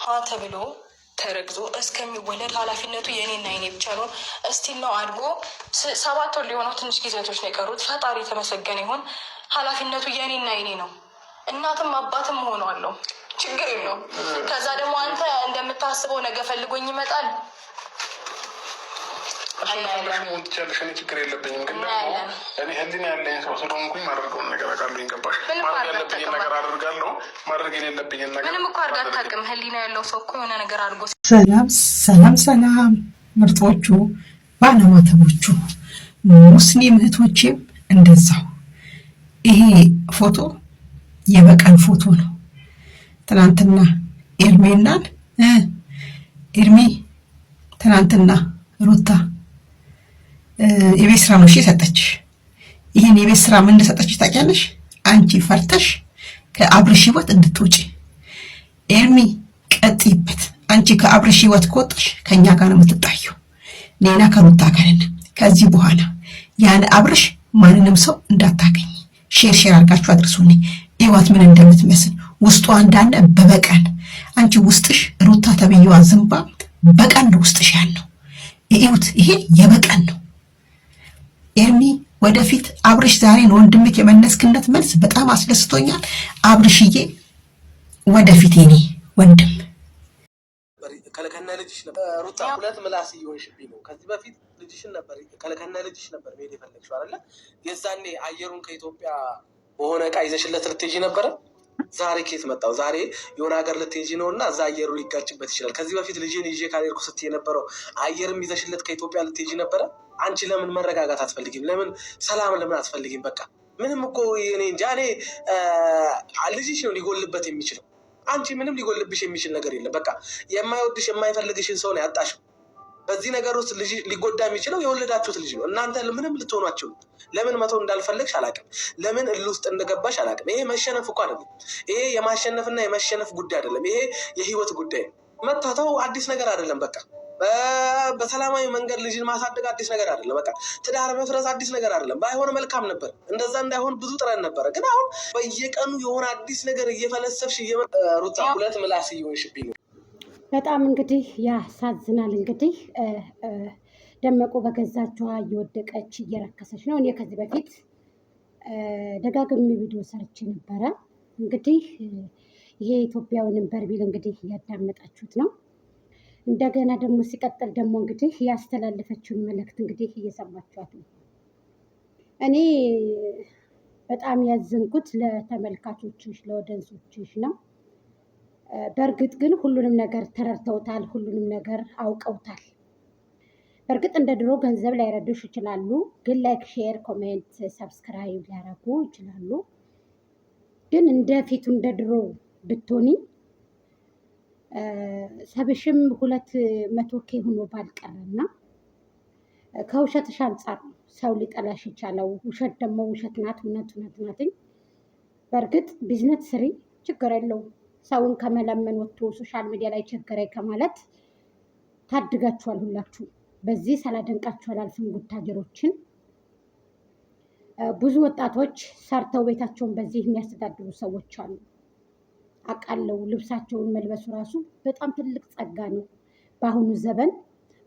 ተብሎ ተረግዞ እስከሚወለድ ኃላፊነቱ የኔና የኔ ብቻ ነው። እስቲል ነው አድጎ 7 ወር ሊሆነው ትንሽ ጊዜቶች ነው የቀሩት። ፈጣሪ የተመሰገነ ይሁን። ኃላፊነቱ የኔና የኔ ነው። እናትም አባትም ሆነዋለሁ፣ ችግር የለውም። ከዛ ደግሞ አንተ እንደምታስበው ነገ ፈልጎኝ ይመጣል። ሞት ትችያለሽ፣ እኔ ችግር የለብኝም። ግን እኔ ህሊና ያለኝ ሰው ስለሆንኩኝ ማድረገውን ነገር አውቃለሁ። ገባሽ? ማድረግ ያለብኝን ነገር አድርጋለሁ፣ ማድረግ የሌለብኝን ነገር ምንም እኮ አድርጋ አታውቅም። ህሊና ያለው ሰው እኮ የሆነ ነገር አድርጎ። ሰላም ሰላም ሰላም፣ ምርጦቹ ባለማተቦቹ ሙስሊም እህቶቼም እንደዛው። ይሄ ፎቶ የበቀል ፎቶ ነው። ትናንትና ኤርሜናን ኤርሚ ትናንትና ሩታ የቤት ስራ ነው ሰጠች። ይሄን የቤት ስራ ምን እንደሰጠች ታውቂያለሽ? አንቺ ፈርተሽ ከአብርሽ ህይወት እንድትወጪ። ኤርሚ ቀጥይበት። አንቺ ከአብርሽ ህይወት ከወጣሽ ከኛ ጋር ነው የምትጣየው። ኔና ከሩታ ጋር ነን። ከዚህ በኋላ ያለ አብርሽ ማንንም ሰው እንዳታገኝ። ሼር አድርጋችሁ አድርሱልኝ። ህይወት ምን እንደምትመስል ውስጧ እንዳለ በበቀል አንቺ ውስጥሽ ሩታ ተብዬዋ ዝምባ በቀል ነው ውስጥሽ ያለው። ይሄ የበቀል ነው። ኤርሚ ወደፊት አብርሽ ዛሬ ነው ወንድምክ የመለስክነት መልስ በጣም አስደስቶኛል። አብርሽዬ ወደፊት የኔ ወንድም ከለከና ልጅሽ ነበር ሩታ፣ ሁለት ምላስ እየሆንሽብኝ ነው። ከዚህ በፊት ልጅሽን ነበር ከለከና ልጅሽ ነበር መሄድ የፈለግሽው አይደለ? የዛኔ አየሩን ከኢትዮጵያ በሆነ ዕቃ ይዘሽለት ልትሄጂ ነበረ። ዛሬ ኬት መጣው? ዛሬ የሆነ ሀገር ልትሄጂ ነው እና እዛ አየሩ ሊጋጭበት ይችላል። ከዚህ በፊት ልጅን ይዤ ካልሄድኩ ስትይ የነበረው አየርም ይዘሽለት ከኢትዮጵያ ልትሄጂ ነበረ። አንቺ ለምን መረጋጋት አትፈልጊም? ለምን ሰላም ለምን አትፈልጊም? በቃ ምንም እኮ እኔ እንጃ። እኔ ልጅሽ ነው ሊጎልበት የሚችለው። አንቺ ምንም ሊጎልብሽ የሚችል ነገር የለም። በቃ የማይወድሽ የማይፈልግሽን ሰው ነው ያጣሽው። በዚህ ነገር ውስጥ ልጅ ሊጎዳ የሚችለው የወለዳችሁት ልጅ ነው። እናንተ ምንም ልትሆኗቸው። ለምን መተው እንዳልፈለግሽ አላውቅም። ለምን እልህ ውስጥ እንደገባሽ አላውቅም። ይሄ መሸነፍ እኮ አይደለም። ይሄ የማሸነፍና የመሸነፍ ጉዳይ አይደለም። ይሄ የህይወት ጉዳይ ነው። መታተው አዲስ ነገር አይደለም። በቃ በሰላማዊ መንገድ ልጅን ማሳደግ አዲስ ነገር አይደለም። በቃ ትዳር መፍረስ አዲስ ነገር አይደለም። ባይሆን መልካም ነበር። እንደዛ እንዳይሆን ብዙ ጥረን ነበረ። ግን አሁን በየቀኑ የሆነ አዲስ ነገር እየፈለሰፍሽ ሩታ ሁለት ምላስ እየሆንሽብኝ ነው። በጣም እንግዲህ ያሳዝናል። እንግዲህ ደመቁ በገዛችዋ እየወደቀች እየረከሰች ነው። እኔ ከዚህ በፊት ደጋግሜ ቪዲዮ ሰርቼ ነበረ። እንግዲህ ይሄ ኢትዮጵያውያንን በርቢል እንግዲህ እያዳመጣችሁት ነው። እንደገና ደግሞ ሲቀጥል ደግሞ እንግዲህ ያስተላለፈችውን መልእክት እንግዲህ እየሰማችኋት ነው። እኔ በጣም ያዘንኩት ለተመልካቾችሽ ለወደንሶችሽ ነው። በእርግጥ ግን ሁሉንም ነገር ተረድተውታል፣ ሁሉንም ነገር አውቀውታል። በእርግጥ እንደ ድሮ ገንዘብ ላይረዱሽ ይችላሉ፣ ግን ላይክ፣ ሼር፣ ኮሜንት፣ ሰብስክራይብ ሊያደርጉ ይችላሉ። ግን እንደ ፊቱ እንደ ድሮ ብትሆኒ ሰብሽም 200K ሆኖ ባልቀረና ከውሸትሽ አንጻር ነው ሰው ሊጠላሽ ይቻለው። ውሸት ደግሞ ውሸት ናት፣ እውነት ናትኝ። በእርግጥ ቢዝነስ ስሪ፣ ችግር የለውም። ሰውን ከመለመን ወጥቶ ሶሻል ሚዲያ ላይ ቸገረኝ ከማለት ታድጋችኋል ሁላችሁ። በዚህ ሳላደንቃችሁ አላልፍም። ጉታጀሮችን ብዙ ወጣቶች ሰርተው ቤታቸውን በዚህ የሚያስተዳድሩ ሰዎች አሉ አውቃለሁ። ልብሳቸውን መልበሱ ራሱ በጣም ትልቅ ጸጋ ነው። በአሁኑ ዘመን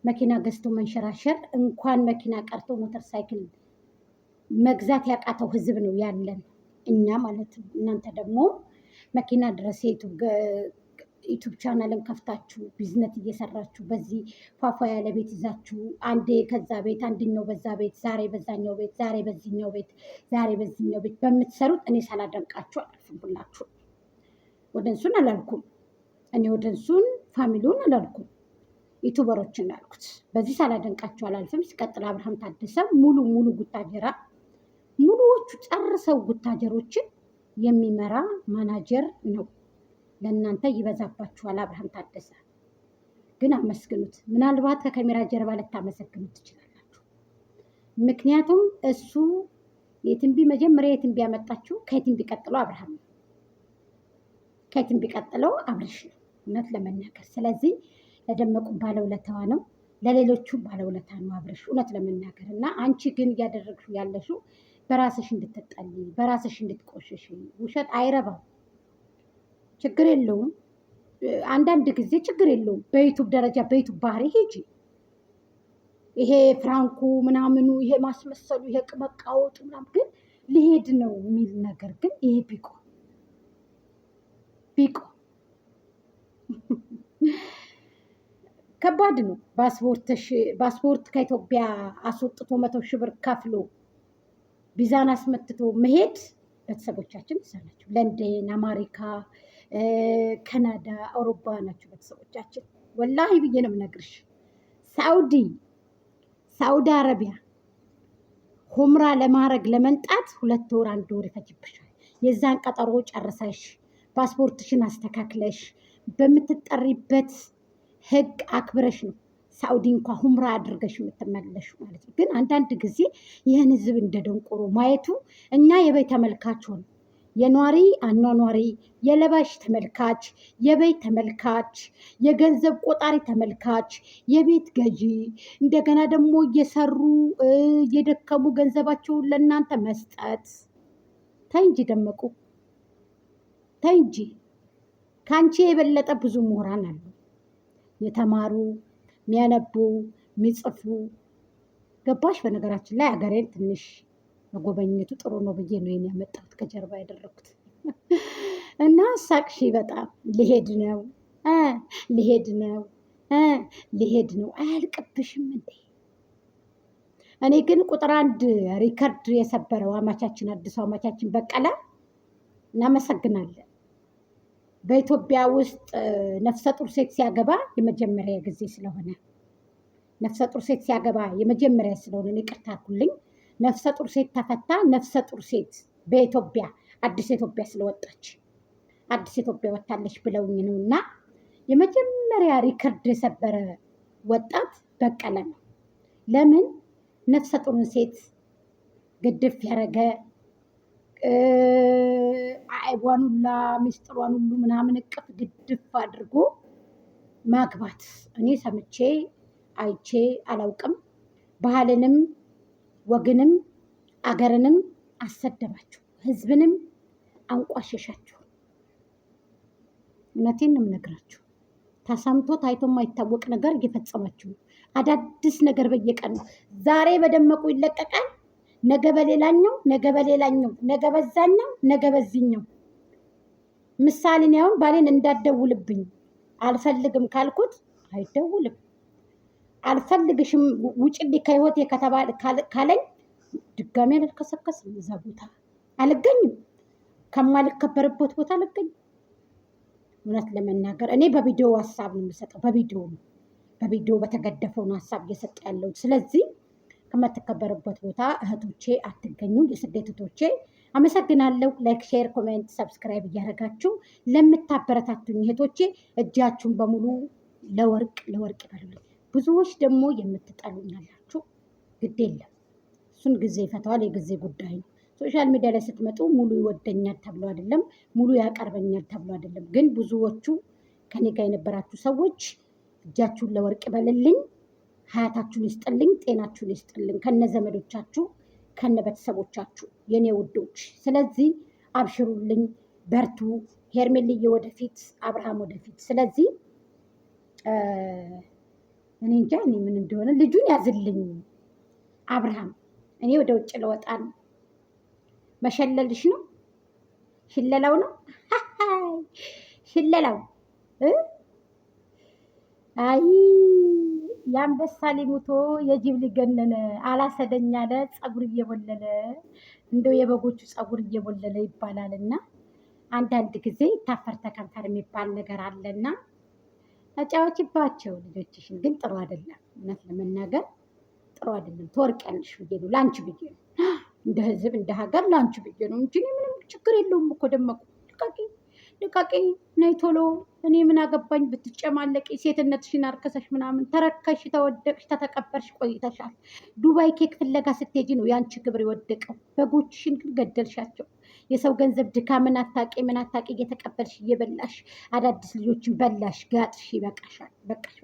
መኪና ገዝቶ መንሸራሸር እንኳን መኪና ቀርቶ ሞተር ሳይክል መግዛት ያቃተው ህዝብ ነው ያለን እኛ ማለት ነው። እናንተ ደግሞ መኪና ድረስ ዩቱብ ቻናልን ከፍታችሁ ቢዝነስ እየሰራችሁ በዚህ ፏፏ ያለ ቤት ይዛችሁ አንዴ ከዛ ቤት አንድኛው በዛ ቤት ዛሬ በዛኛው ቤት ዛሬ በዚህኛው ቤት ዛሬ በዚህኛው ቤት በምትሰሩት እኔ ሳላደንቃችሁ አላልፍም። ሁላችሁ ወደንሱን አላልኩም። እኔ ወደንሱን ፋሚሊውን አላልኩም፣ ዩቱበሮችን ያልኩት። በዚህ ሳላደንቃችሁ አላልፍም። ሲቀጥል አብርሃም ታደሰ ሙሉ ጉታጀራ ሙሉዎቹ ጨርሰው ጉታጀሮችን የሚመራ ማናጀር ነው። ለእናንተ ይበዛባችኋል። አብርሃም ታደሰ ግን አመስግኑት። ምናልባት ከካሜራ ጀርባ ልታመሰግኑት ትችላላችሁ። ምክንያቱም እሱ የትንቢ መጀመሪያ የትንቢ ያመጣችሁ ከየትንቢ ቀጥለው አብርሃም ነው፣ ከየትንቢ ቀጥለው አብርሽ ነው እውነት ለመናገር። ስለዚህ ለደመቁ ባለውለታዋ ነው፣ ለሌሎቹ ባለውለታ ነው አብርሽ እውነት ለመናገር። እና አንቺ ግን እያደረግሽው ያለሽው በራስሽ እንድትጠሊ በራስሽ እንድትቆሽሽ። ውሸት አይረባም፣ ችግር የለውም። አንዳንድ ጊዜ ችግር የለውም በዩቱብ ደረጃ በዩቱብ ባህሪ ሂጂ። ይሄ ፍራንኩ ምናምኑ ይሄ ማስመሰሉ ይሄ መቃወጡ ምናምን ግን ሊሄድ ነው የሚል ነገር ግን ይሄ ቢቆ ከባድ ነው። ፓስፖርት ከኢትዮጵያ አስወጥቶ 100 ሺህ ብር ከፍሎ ቪዛን አስመትቶ መሄድ ቤተሰቦቻችን ይሰራቸው ለንደን፣ አሜሪካ፣ ካናዳ፣ አውሮፓ ናቸው ቤተሰቦቻችን። ወላሂ ብዬ ነው የምነግርሽ። ሳውዲ አረቢያ ሁምራ ለማድረግ ለመንጣት 2 ወር 1 ወር ይፈጅብሻል። የዛን ቀጠሮ ጨርሰሽ ፓስፖርትሽን አስተካክለሽ በምትጠሪበት ህግ አክብረሽ ነው ሳኡዲ እንኳ ሁምራ አድርገሽ የምትመለሽ ማለት ነው። ግን አንዳንድ ጊዜ ይህን ህዝብ እንደ ደንቆሮ ማየቱ እኛ የበይ ተመልካች ሆነ የኗሪ አኗኗሪ የለባሽ ተመልካች የበይ ተመልካች የገንዘብ ቆጣሪ ተመልካች የቤት ገዢ እንደገና ደግሞ እየሰሩ እየደከሙ ገንዘባቸውን ለእናንተ መስጠት። ተይ እንጂ ደመቁ ተይ እንጂ። ከአንቺ የበለጠ ብዙ ምሁራን አሉ የተማሩ የሚያነቡ የሚጽፉ። ገባሽ? በነገራችን ላይ ሀገሬን ትንሽ መጎበኘቱ ጥሩ ነው ብዬ ነው ያመጣሁት ከጀርባ ያደረኩት እና ሳቅሺ በጣም ሊሄድ ነው አያልቅብሽም እንዴ? እኔ ግን ቁጥር 1 ሪከርድ የሰበረው አማቻችን አዲሱ አማቻችን በቀለ እናመሰግናለን። በኢትዮጵያ ውስጥ ነፍሰ ጡር ሴት ሲያገባ የመጀመሪያ ጊዜ ስለሆነ ነፍሰ ጡር ሴት ሲያገባ የመጀመሪያ ስለሆነ ይቅርታ አድርጉልኝ። ነፍሰ ጡር ሴት ተፈታ። ነፍሰ ጡር ሴት በኢትዮጵያ አዲስ ኢትዮጵያ ስለወጣች አዲስ ኢትዮጵያ ወጣለች ብለውኝ ነው። እና የመጀመሪያ ሪከርድ የሰበረ ወጣት በቀለ ነው። ለምን ነፍሰ ጡርን ሴት ግድፍ ያደረገ አይቧን ሁላ ሚስጥሯን ሁሉ ምናምን እቅፍ ግድፍ አድርጎ ማግባት እኔ ሰምቼ አይቼ አላውቅም። ባህልንም ወግንም አገርንም አሰደባችሁ፣ ህዝብንም አንቋሸሻችሁ። እውነቴን ነው የምነግራችሁ። ተሰምቶ ታይቶ የማይታወቅ ነገር እየፈጸማችሁ አዳዲስ ነገር በየቀኑ ዛሬ በደመቁ ይለቀቃል፣ ነገ በሌላኛው፣ ነገ በሌላኛው፣ ነገ በዛኛው፣ ነገ በዚህኛው። ምሳሌ ነው። አሁን ባሌን እንዳትደውልብኝ አልፈልግም ካልኩት አይደውልም። አልፈልግሽም ውጭልኝ ከህይወቴ ካለኝ ድጋሜ አልከሰከስም። እዛ ቦታ አልገኝም፣ ከማልከበርበት ቦታ አልገኝም። እውነት ለመናገር እኔ በቪዲዮ ሀሳብ ነው የምሰጠው። በቪዲዮ በተገደፈው ነው ሀሳብ እየሰጠ ያለው። ስለዚህ ከማትከበርበት ቦታ እህቶቼ አትገኙ። የስደት እህቶቼ አመሰግናለሁ። ላይክ፣ ሼር፣ ኮሜንት፣ ሰብስክራይብ እያደረጋችሁ ለምታበረታቱኝ እህቶቼ እጃችሁን በሙሉ ለወርቅ ይበሉልኝ። ብዙዎች ደግሞ የምትጠሉኛላችሁ፣ ግድ የለም እሱን ጊዜ ይፈታዋል። የጊዜ ጉዳይ ነው። ሶሻል ሚዲያ ላይ ስትመጡ ሙሉ ይወደኛል ተብሎ አይደለም፣ ሙሉ ያቀርበኛል ተብሎ አይደለም። ግን ብዙዎቹ ከኔ ጋር የነበራችሁ ሰዎች እጃችሁን ለወርቅ ይበልልኝ፣ ሀያታችሁን ይስጥልኝ፣ ጤናችሁን ይስጥልኝ፣ ከነ ዘመዶቻችሁ ከነ ቤተሰቦቻችሁ የኔ ውዶች። ስለዚህ አብሽሩልኝ፣ በርቱ። ሄርሜልዬ ወደፊት፣ አብርሃም ወደፊት። ስለዚህ እኔ እንጃ እኔ ምን እንደሆነ ልጁን ያዝልኝ አብርሃም። እኔ ወደ ውጭ ለወጣ ነው። መሸለልሽ ነው? ሽለላው ነው? ሽለላው አይ የአንበሳ ሊሙቶ የጅብ ሊገነነ አላሰደኝ አለ ፀጉር እየቦለለ እንደው የበጎቹ ፀጉር እየቦለለ ይባላል። እና አንዳንድ ጊዜ ታፈር ተከንፈር የሚባል ነገር አለና ተጫዋችባቸው ልጆችሽን። ግን ጥሩ አይደለም፣ እውነት ለመናገር ጥሩ አይደለም። ትወርቂያለሽ ብዬ ነው፣ ለአንቺ ብዬ ነው፣ እንደ ህዝብ እንደ ሀገር ለአንቺ ብዬ ነው እንጂ ምንም ችግር የለውም እኮ። ደመቁ ልቃቂ ነይ ቶሎ። እኔ ምን አገባኝ ብትጨማለቂ፣ ሴትነትሽን አርከሰሽ ምናምን ተረከሽ፣ ተወደቅሽ፣ ተተቀበርሽ ቆይተሻል። ዱባይ ኬክ ፍለጋ ስትሄጂ ነው የአንቺ ክብር የወደቀው። በጎችሽን ግን ገደልሻቸው። የሰው ገንዘብ ድካምን አታቂ ምን አታቂ እየተቀበልሽ እየበላሽ አዳዲስ ልጆችን በላሽ፣ ጋጥሽ። ይበቃሻል። በቃሽ።